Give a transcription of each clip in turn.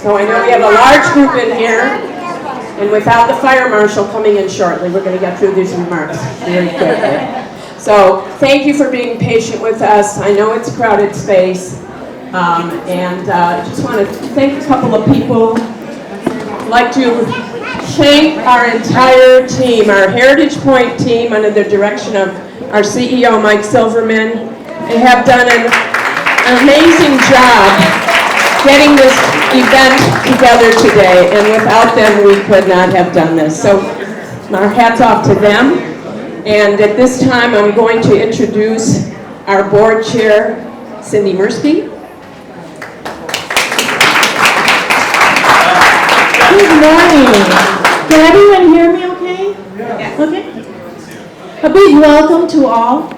So I know we have a large group in here, and without the fire marshal coming in shortly, we're going to get through these remarks very quickly. So thank you for being patient with us. I know it's a crowded space, and just want to thank a couple of people. I'd like to thank our entire team, our Heritage Pointe team under the direction of our CEO, Mike Silverman. They have done an amazing job getting this event together today, and without them we could not have done this. So our hats off to them. And at this time I'm going to introduce our board chair, Cindy Mirsky. Good morning. Can everyone hear me okay? Yeah. Okay. A big welcome to all.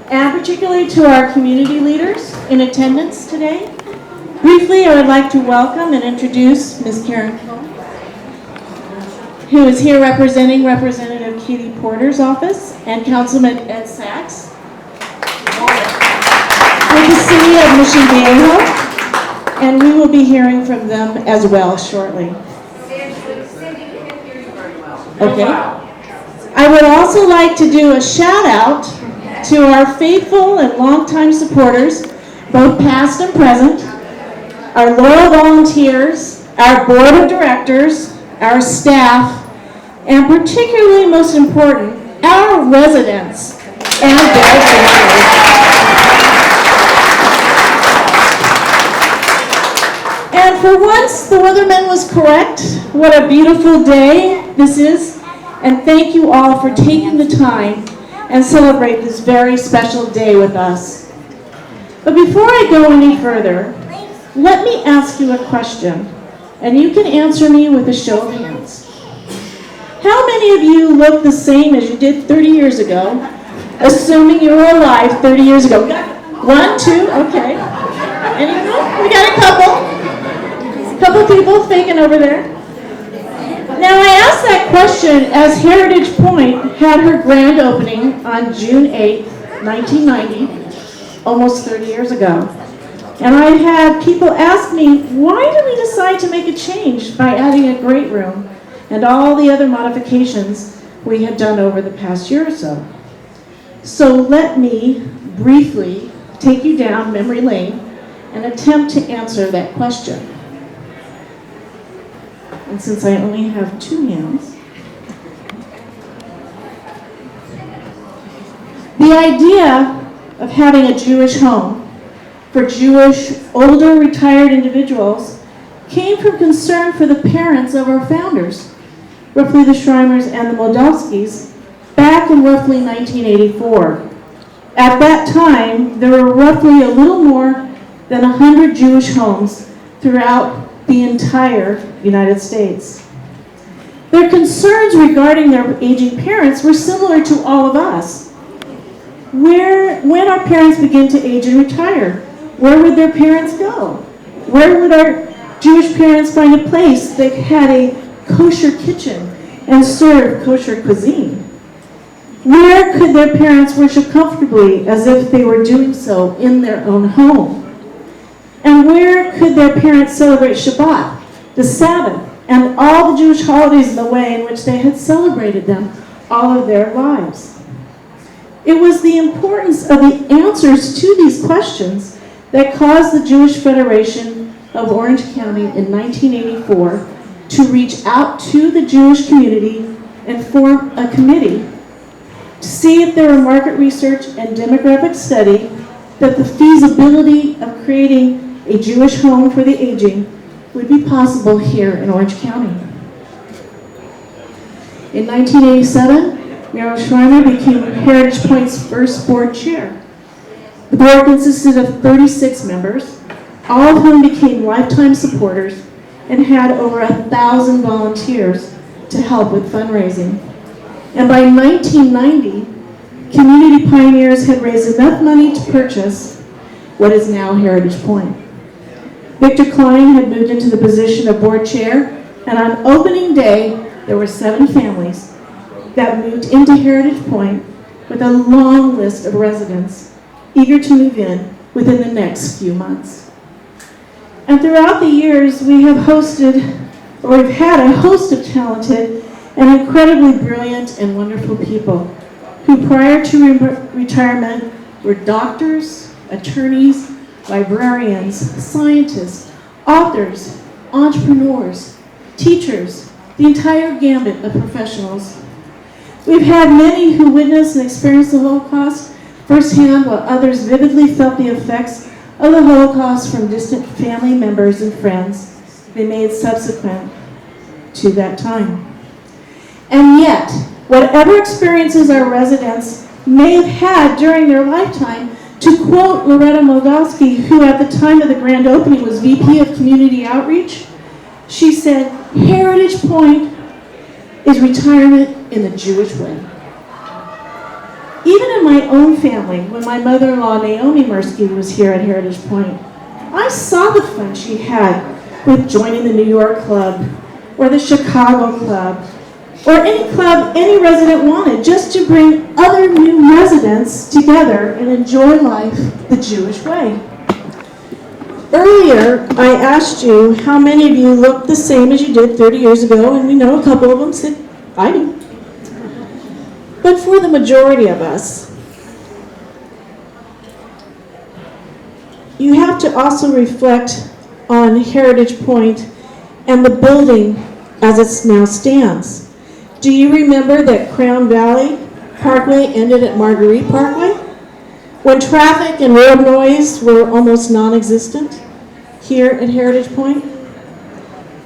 And particularly to our community leaders in attendance today. Briefly, I would like to welcome and introduce Ms. Karen Cohn, who is here representing Representative Katie Porter's office and Councilman Ed Sachs with the City of Mission Viejo, and we will be hearing from them as well shortly. Okay. I would also like to do a shout out to our faithful and longtime supporters, both past and present, our loyal volunteers, our board of directors, our staff, and particularly most important, our residents and their families. And for once, the weatherman was correct. What a beautiful day this is. And thank you all for taking the time and celebrate this very special day with us. But before I go any further, let me ask you a question, and you can answer me with a show of hands. How many of you look the same as you did 30 years ago, assuming you were alive 30 years ago? 1, 2, okay. Anyone? We got a couple people faking over there. Now, I asked that question as Heritage Pointe had her grand opening on June 8, 1990, almost 30 years ago. And I had people ask me, why did we decide to make a change by adding a great room and all the other modifications we had done over the past year or so? So let me briefly take you down memory lane and attempt to answer that question. And since I only have 2 hands, the idea of having a Jewish home for Jewish older retired individuals came from concern for the parents of our founders, roughly the Schreimers and the Moldavskis, back in roughly 1984. At that time, there were roughly a little more than 100 Jewish homes throughout the entire United States. Their concerns regarding their aging parents were similar to all of us. When our parents begin to age and retire, where would their parents go? Where would our Jewish parents find a place that had a kosher kitchen and served kosher cuisine? Where could their parents worship comfortably as if they were doing so in their own home? And where could their parents celebrate Shabbat, the Sabbath, and all the Jewish holidays in the way in which they had celebrated them all of their lives? It was the importance of the answers to these questions that caused the Jewish Federation of Orange County in 1984 to reach out to the Jewish community and form a committee to see if there were market research and demographic study that the feasibility of creating a Jewish home for the aging would be possible here in Orange County. In 1987, Meryl Schreimer became Heritage Pointe's first board chair. The board consisted of 36 members, all of whom became lifetime supporters and had over 1,000 volunteers to help with fundraising. And by 1990, community pioneers had raised enough money to purchase what is now Heritage Pointe. Victor Klein had moved into the position of board chair, and on opening day, there were 7 families that moved into Heritage Pointe with a long list of residents eager to move in within the next few months. And throughout the years, we've had a host of talented and incredibly brilliant and wonderful people who prior to retirement were doctors, attorneys, librarians, scientists, authors, entrepreneurs, teachers, the entire gambit of professionals. We've had many who witnessed and experienced the Holocaust firsthand, while others vividly felt the effects of the Holocaust from distant family members and friends they made subsequent to that time. And yet, whatever experiences our residents may have had during their lifetime, to quote Loretta Moldowski, who at the time of the grand opening was VP of Community Outreach, she said, "Heritage Pointe is retirement in the Jewish way." Even in my own family, when my mother-in-law Naomi Mirsky was here at Heritage Pointe, I saw the fun she had with joining the New York Club or the Chicago Club or any club any resident wanted, just to bring other new residents together and enjoy life the Jewish way. Earlier, I asked you how many of you look the same as you did 30 years ago, and we know a couple of them said, "I do." But for the majority of us, you have to also reflect on Heritage Pointe and the building as it now stands. Do you remember that Crown Valley Parkway ended at Marguerite Parkway? When traffic and road noise were almost non-existent here at Heritage Pointe?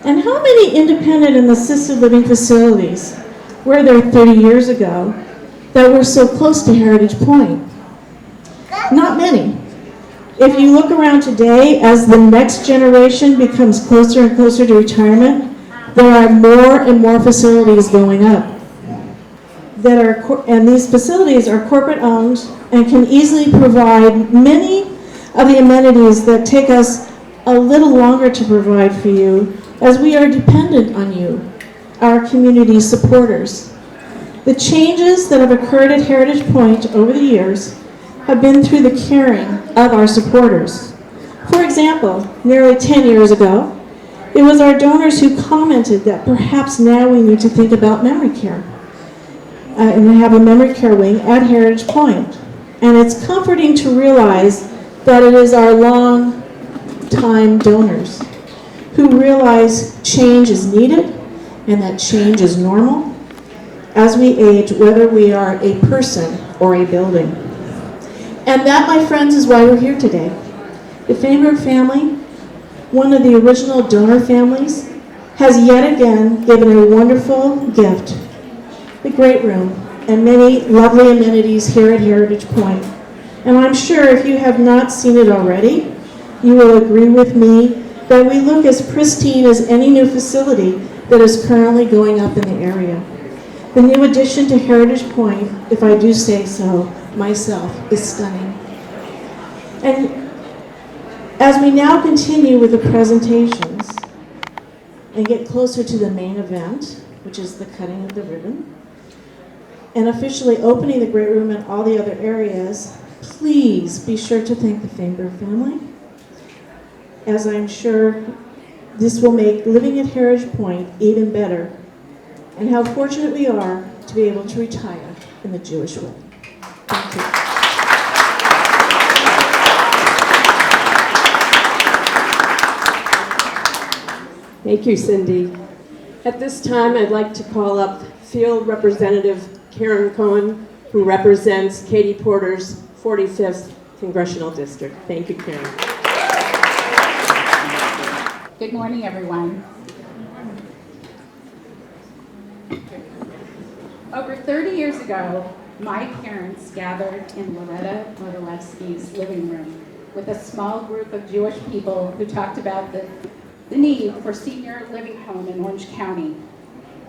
And how many independent and assisted living facilities were there 30 years ago that were so close to Heritage Pointe? Not many. If you look around today, as the next generation becomes closer and closer to retirement, there are more and more facilities going up. And these facilities are corporate owned and can easily provide many of the amenities that take us a little longer to provide for you, as we are dependent on you, our community supporters. The changes that have occurred at Heritage Pointe over the years have been through the caring of our supporters. For example, nearly 10 years ago, it was our donors who commented that perhaps now we need to think about memory care and have a memory care wing at Heritage Pointe. And it's comforting to realize that it is our long-time donors who realize change is needed and that change is normal as we age, whether we are a person or a building. And that, my friends, is why we're here today. The Feinberg family, one of the original donor families, has yet again given a wonderful gift, the great room, and many lovely amenities here at Heritage Pointe. And I'm sure if you have not seen it already, you will agree with me that we look as pristine as any new facility that is currently going up in the area. The new addition to Heritage Pointe, if I do say so myself, is stunning. And as we now continue with the presentations and get closer to the main event, which is the cutting of the ribbon, and officially opening the great room and all the other areas, please be sure to thank the Feinberg family, as I'm sure this will make living at Heritage Pointe even better, and how fortunate we are to be able to retire in the Jewish way. Thank you. Thank you, Cindy. At this time, I'd like to call up Field Representative Karen Cohen, who represents Katie Porter's 45th Congressional District. Thank you, Karen. Good morning, everyone. Over 30 years ago, my parents gathered in Loretta Modilewski's living room with a small group of Jewish people who talked about the need for senior living home in Orange County.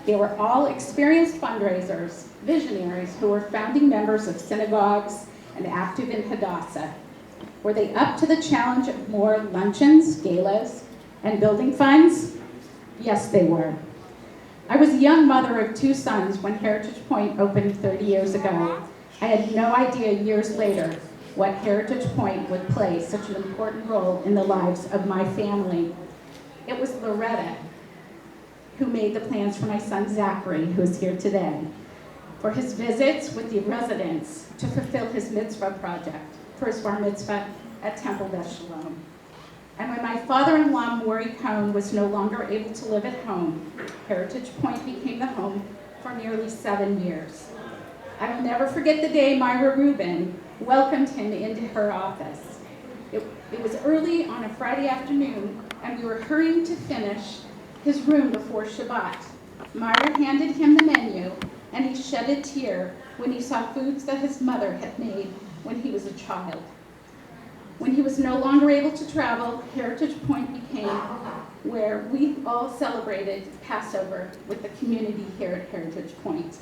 They were all experienced fundraisers, visionaries who were founding members of synagogues and active in Hadassah. Were they up to the challenge of more luncheons, galas, and building funds? Yes, they were. I was a young mother of 2 sons when Heritage Pointe opened 30 years ago. I had no idea years later what Heritage Pointe would play such an important role in the lives of my family. It was Loretta who made the plans for my son Zachary, who is here today, for his visits with the residents to fulfill his mitzvah project, for his bar mitzvah at Temple Beth Shalom. And when my father-in-law, Maury Cohn, was no longer able to live at home, Heritage Pointe became the home for nearly 7 years. I will never forget the day Myra Rubin welcomed him into her office. It was early on a Friday afternoon, and we were hurrying to finish his room before Shabbat. Myra handed him the menu, and he shed a tear when he saw foods that his mother had made when he was a child. When he was no longer able to travel, Heritage Pointe became where we all celebrated Passover with the community here at Heritage Pointe.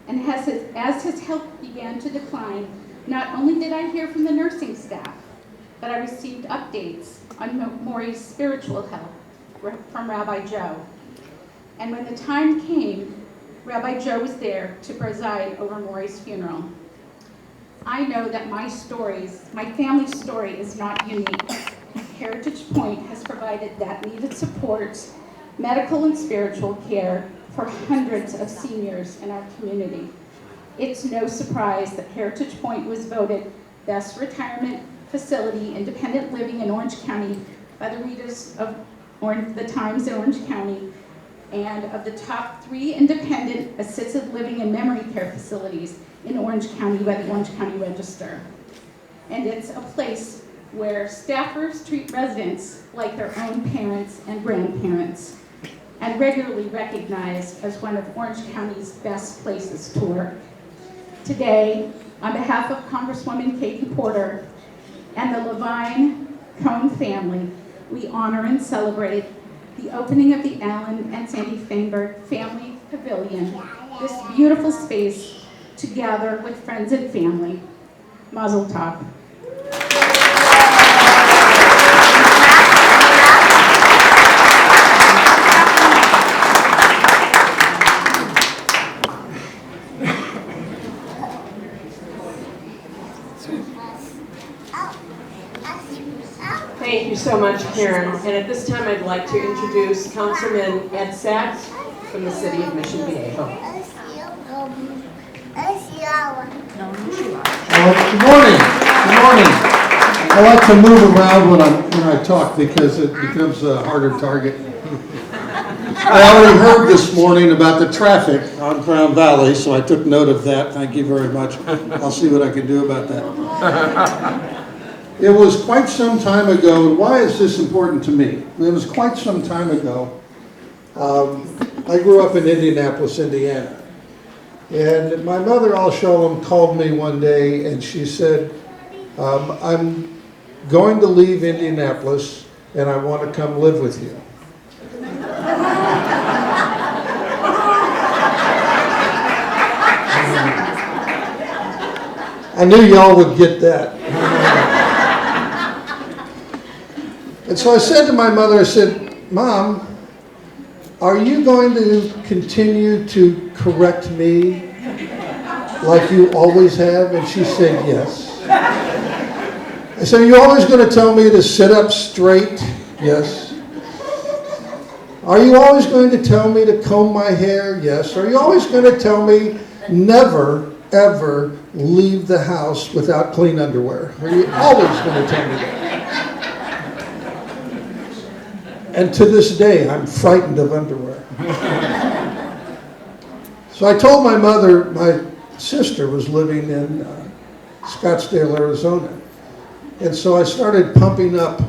And as his health began to decline, not only did I hear from the nursing staff, but I received updates on Maury's spiritual health from Rabbi Joe. And when the time came, Rabbi Joe was there to preside over Maury's funeral. I know that my family's story is not unique. Heritage Pointe has provided that needed support, medical and spiritual care for hundreds of seniors in our community. It's no surprise that Heritage Pointe was voted Best Retirement Facility Independent Living in Orange County by the readers of the Times in Orange County, and of the top 3 independent assisted living and memory care facilities in Orange County by the Orange County Register. And it's a place where staffers treat residents like their own parents and grandparents, and regularly recognized as one of Orange County's best places to work. Today, on behalf of Congresswoman Katie Porter and the Levine Cohn family, we honor and celebrate the opening of the Allen and Sandy Feinberg Family Pavilion, this beautiful space to gather with friends and family. Mazel tov. Thank you so much, Karen. And at this time, I'd like to introduce Councilman Ed Sachs from the city of Mission Viejo. Good morning. Good morning. I like to move around when I talk because it becomes a harder target. I already heard this morning about the traffic on Crown Valley, so I took note of that. Thank you very much. I'll see what I can do about that. It was quite some time ago, and why is this important to me? It was quite some time ago. I grew up in Indianapolis, Indiana. And my mother, Al Sholem, called me one day and she said, I'm going to leave Indianapolis and I want to come live with you. I knew y'all would get that. And so I said to my mother, I said, Mom, are you going to continue to correct me like you always have? And she said, yes. I said, are you always going to tell me to sit up straight? Yes. Are you always going to tell me to comb my hair? Yes. Are you always going to tell me never, ever leave the house without clean underwear? Are you always going to tell me that? And to this day, I'm frightened of underwear. So I told my mother, my sister was living in Scottsdale, Arizona. And so I started pumping up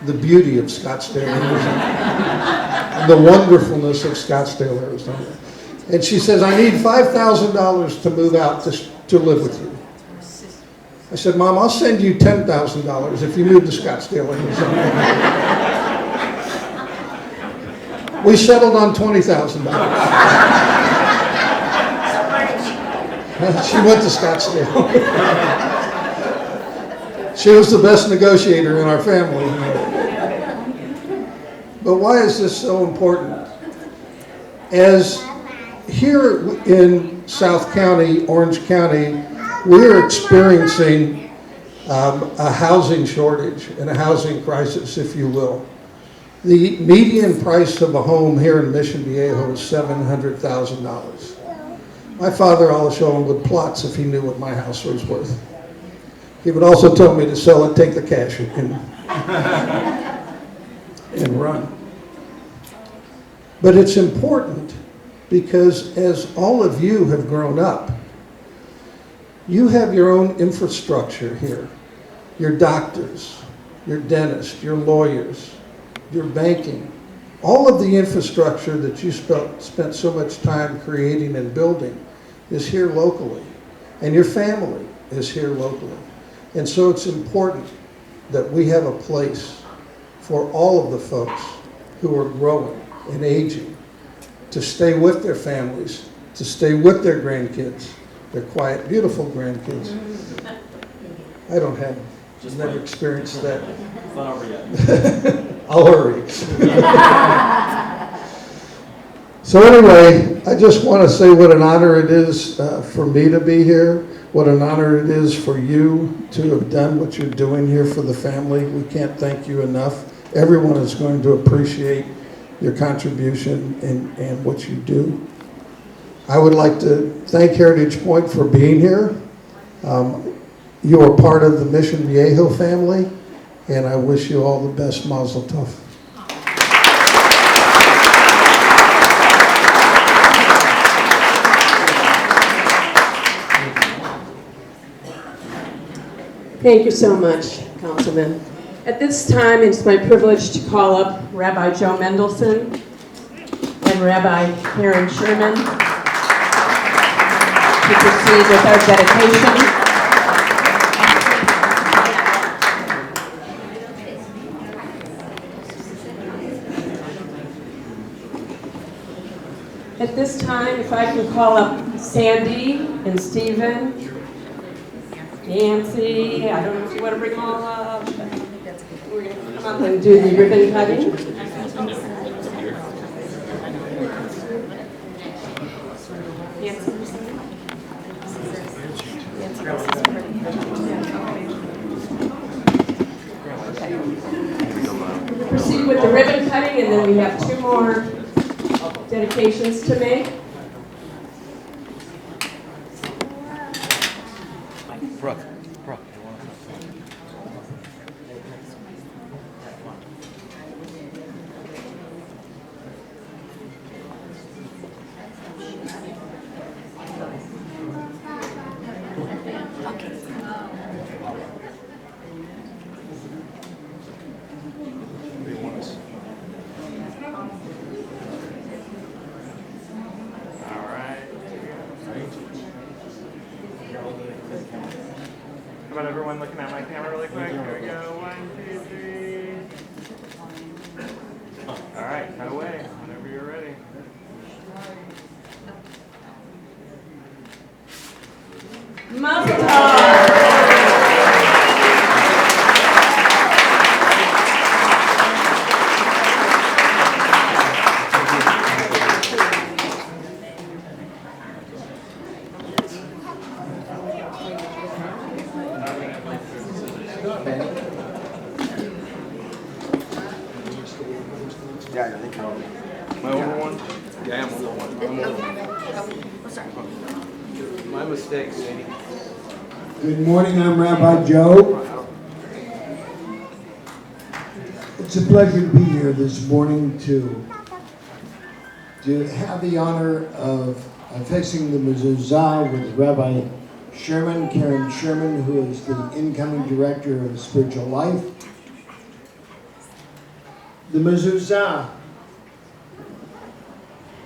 the beauty of Scottsdale, Arizona, and the wonderfulness of Scottsdale, Arizona. And she says, I need $5,000 to move out to live with you. I said, Mom, I'll send you $10,000 if you move to Scottsdale, Arizona. We settled on $20,000. She went to Scottsdale. She was the best negotiator in our family. But why is this so important? As here in South County, Orange County, we're experiencing a housing shortage and a housing crisis, if you will. The median price of a home here in Mission Viejo is $700,000. My father always showed him with plots if he knew what my house was worth. He would also tell me to sell it, take the cash, and run. But it's important because as all of you have grown up, you have your own infrastructure here. Your doctors, your dentists, your lawyers, your banking, all of the infrastructure that you spent so much time creating and building is here locally. And your family is here locally. And so it's important that we have a place for all of the folks who are growing and aging to stay with their families, to stay with their grandkids, their quiet, beautiful grandkids. I don't have, just never experienced that. It's not over yet. I'll hurry. So anyway, I just want to say what an honor it is for me to be here, what an honor it is for you to have done what you're doing here for the family. We can't thank you enough. Everyone is going to appreciate your contribution and what you do. I would like to thank Heritage Pointe for being here. You are part of the Mission Viejo family, and I wish you all the best. Mazel tov. Thank you so much, Councilman. At this time, it's my privilege to call up Rabbi Joe Mendelson and Rabbi Karen Sherman to proceed with our dedication. At this time, if I can call up Sandy and Stephen, Nancy, I don't know if you want to bring them all up. We're going to come up and do the ribbon cutting. Proceed with the ribbon cutting, and then we have 2 more dedications to make. Brooke. How about everyone looking at my camera really quick? Here we go. 1, 2, 3. All right, cut away whenever you're ready. Mazel tov. Yeah, I think you're over. My over one? Yeah, I am over one. My mistake, Sadie. Good morning, I'm Rabbi Joe. It's a pleasure to be here this morning to have the honor of fixing the mezuzah with Rabbi Sherman, Karen Sherman, who is the incoming director of spiritual life. The mezuzah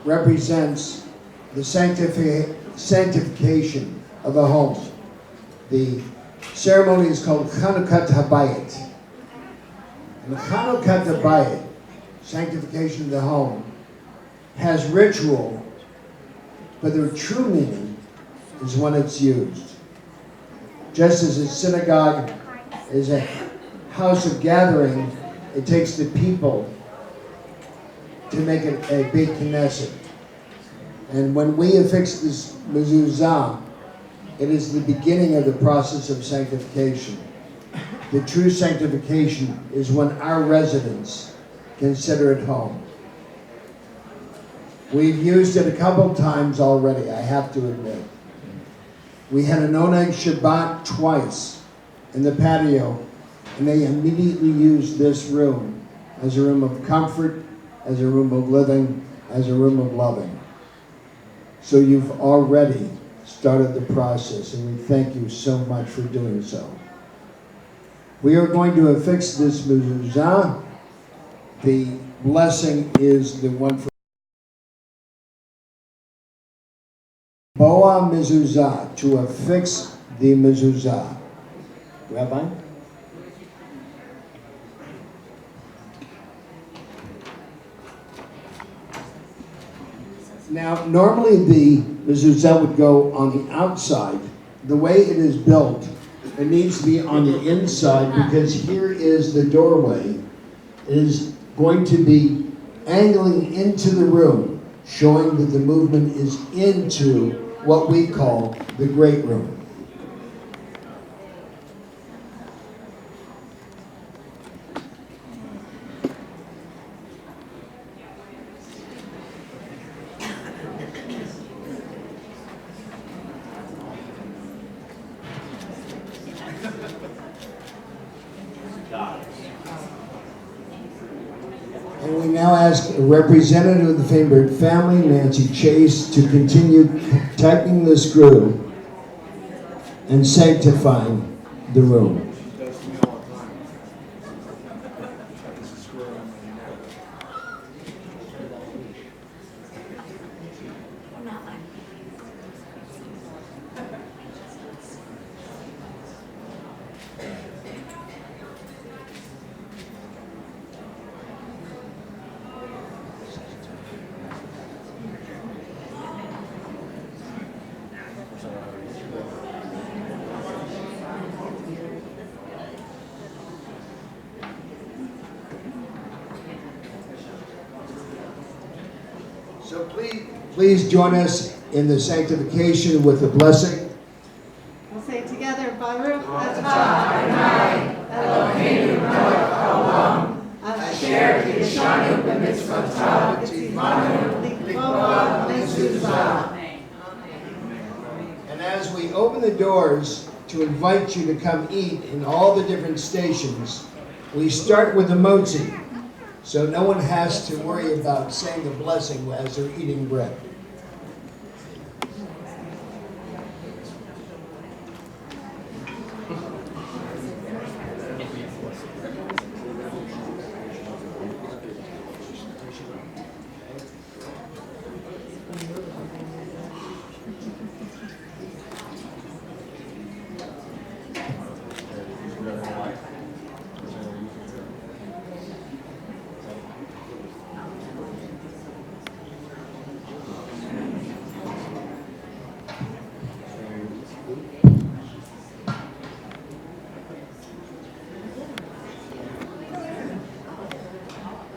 represents the sanctification of a home. The ceremony is called Chanukat Habayit. And the Chanukat Habayit, sanctification of the home, has ritual, but the true meaning is when it's used. Just as a synagogue is a house of gathering, it takes the people to make it a Beit Knesset. And when we affix this mezuzah, it is the beginning of the process of sanctification. the true sanctification is when our residents consider it home. We've used it a couple times already, I have to admit. We had an Oneg Shabbat twice in the patio, and they immediately used this room as a room of comfort, as a room of living, as a room of loving. So you've already started the process, and we thank you so much for doing so. We are going to affix this mezuzah. The blessing is the one for Boa mezuzah, to affix the mezuzah. Rabbi? Now, normally the mezuzah would go on the outside. The way it is built, it needs to be on the inside because here is the doorway. It is going to be angling into the room, showing that the movement is into what we call the great room. And we now ask a representative of the Feinberg family, Nancy Chase, to continue tightening the screw and sanctifying the room. So please join us in the sanctification with the blessing. We'll say it together. Baruch atah Adonai Eloheinu melech haolam asher kiddushanu b'mitzvotav v'tzivanu likvah mezuzah. And as we open the doors to invite you to come eat in all the different stations, we start with the motzi. So no one has to worry about saying the blessing as they're eating bread.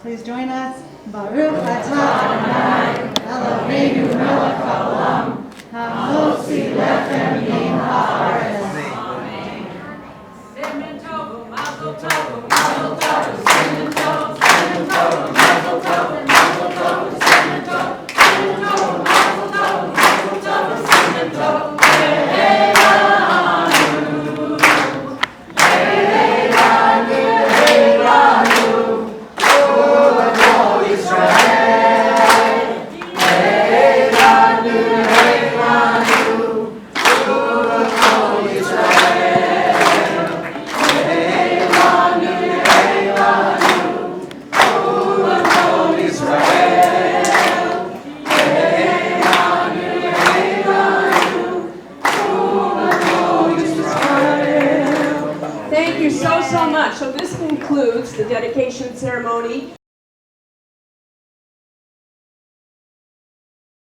Please join us. Baruch atah Adonai Eloheinu melech haolam hamotzi lechem min haaretz. Thank you so much. So this concludes the dedication ceremony.